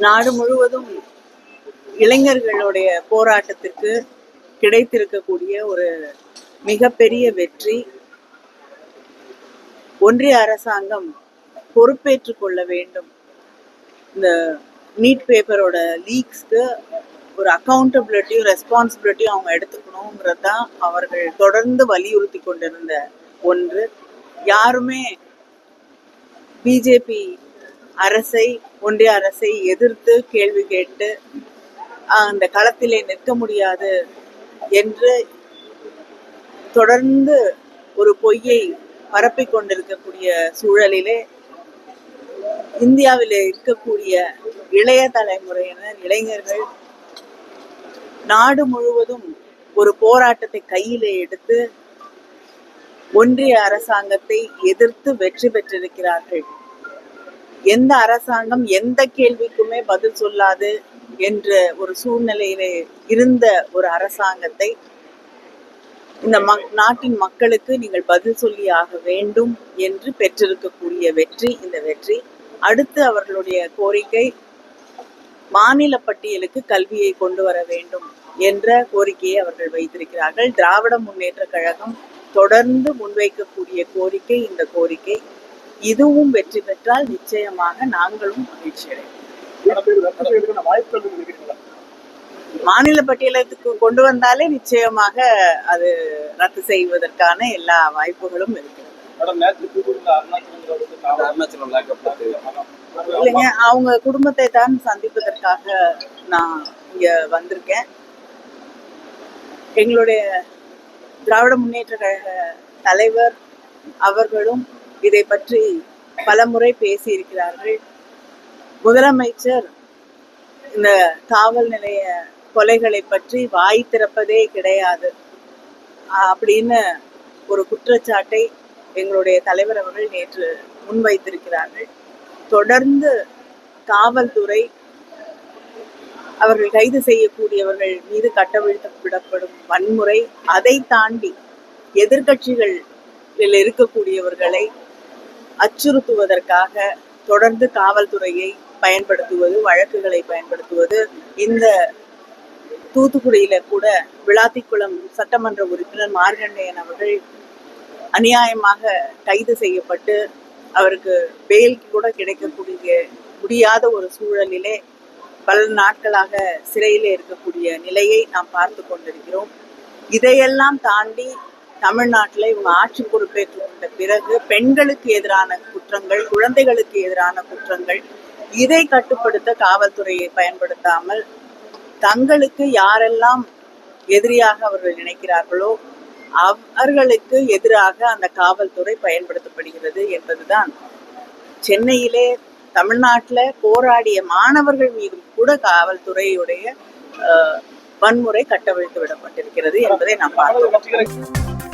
நாடு முழுவதும் இளைஞர்களுடைய போராட்டத்திற்கு கிடைத்திருக்கக்கூடிய ஒரு மிகப்பெரிய வெற்றி. ஒன்றிய அரசாங்கம் பொறுப்பேற்றுக் கொள்ள வேண்டும். இந்த நீட் பேப்பரோட லீக்ஸ்க்கு ஒரு அக்கௌண்டபிலிட்டியும் ரெஸ்பான்சிபிலிட்டியும் அவங்க எடுத்துக்கணுங்கிறது தான் அவர்கள் தொடர்ந்து வலியுறுத்தி கொண்டிருந்த ஒன்று. யாருமே பிஜேபி அரசை, ஒன்றிய அரசை எதிர்த்து கேள்வி கேட்டு அந்த களத்திலே நிற்க முடியாது என்று தொடர்ந்து ஒரு பொய்யை பரப்பிக் கொண்டிருக்கக்கூடிய சூழலிலே இந்தியாவில் இருக்கக்கூடிய இளைய தலைமுறையினர், இளைஞர்கள் நாடு முழுவதும் ஒரு போராட்டத்தை கையிலே எடுத்து ஒன்றிய அரசாங்கத்தை எதிர்த்து வெற்றி பெற்றிருக்கிறார்கள். எந்த அரசாங்கம் எந்த கேள்விக்குமே பதில் சொல்லாது என்ற ஒரு சூழ்நிலையிலே இருந்த ஒரு அரசாங்கத்தை இந்த நாட்டின் மக்களுக்கு நீங்கள் பதில் சொல்லி ஆக வேண்டும் என்று பெற்றிருக்கக்கூடிய வெற்றி இந்த வெற்றி. அடுத்து அவர்களுடைய கோரிக்கை மாநில பட்டியலுக்கு கல்வியை கொண்டு வர வேண்டும் என்ற கோரிக்கையை அவர்கள் வைத்திருக்கிறார்கள். திராவிட முன்னேற்ற கழகம் தொடர்ந்து முன்வைக்கக்கூடிய கோரிக்கை இந்த கோரிக்கை. இதுவும் வெற்றி பெற்றால் நிச்சயமாக நாங்களும் மகிழ்ச்சி அடைவோம். மாநில பட்டியலுக்கு கொண்டு வந்தாலே நிச்சயமாக அது ரத்து செய்வதற்கான எல்லா வாய்ப்புகளும் இருக்கு. இல்லைங்க, அவங்க குடும்பத்தை தான் சந்திப்பதற்காக நான் இங்க வந்திருக்கேன். எங்களுடைய திராவிட முன்னேற்ற கழக தலைவர் அவர்களும் இதை பற்றி பல முறை பேசி இருக்கிறார்கள். முதலமைச்சர் இந்த காவல் நிலைய கொலைகளை பற்றி வாய் திறப்பதே கிடையாது அப்படின்னு ஒரு குற்றச்சாட்டை எங்களுடைய தலைவர் அவர்கள் நேற்று முன்வைத்திருக்கிறார்கள். தொடர்ந்து காவல்துறை அவர்கள் கைது செய்யக்கூடியவர்கள் மீது கட்டவிழ்த்து வன்முறை, அதை தாண்டி எதிர்கட்சிகளில் இருக்கக்கூடியவர்களை அச்சுறுத்துவதற்காக தொடர்ந்து காவல்துறையை பயன்படுத்துவது, வழக்குகளை பயன்படுத்துவது. இந்த தூத்துக்குடியில கூட விளாத்திக்குளம் சட்டமன்ற உறுப்பினர் மார்கண்டையன் அவர்கள் அநியாயமாக கைது செய்யப்பட்டு அவருக்கு பெயில் கூட கிடைக்கக்கூடிய முடியாத ஒரு சூழலிலே பல நாட்களாக சிறையிலே இருக்கக்கூடிய நிலையை நாம் பார்த்து கொண்டிருக்கிறோம். இதையெல்லாம் தாண்டி தமிழ்நாட்டில் இவங்க ஆட்சி பொறுப்பேற்றுக் கொண்ட பிறகு பெண்களுக்கு எதிரான குற்றங்கள், குழந்தைகளுக்கு எதிரான குற்றங்கள், இதை கட்டுப்படுத்த காவல்துறையை பயன்படுத்தாமல் தங்களுக்கு யாரெல்லாம் எதிரியாக அவர்கள் நினைக்கிறார்களோ அவர்களுக்கு எதிராக அந்த காவல்துறை பயன்படுத்தப்படுகிறது என்பதுதான். சென்னையிலே தமிழ்நாட்டில் போராடிய மாணவர்கள் மீதும் கூட காவல்துறையுடைய வன்முறை கட்டவிழ்த்து விடப்பட்டிருக்கிறது என்பதை நாம் பார்த்தோம்.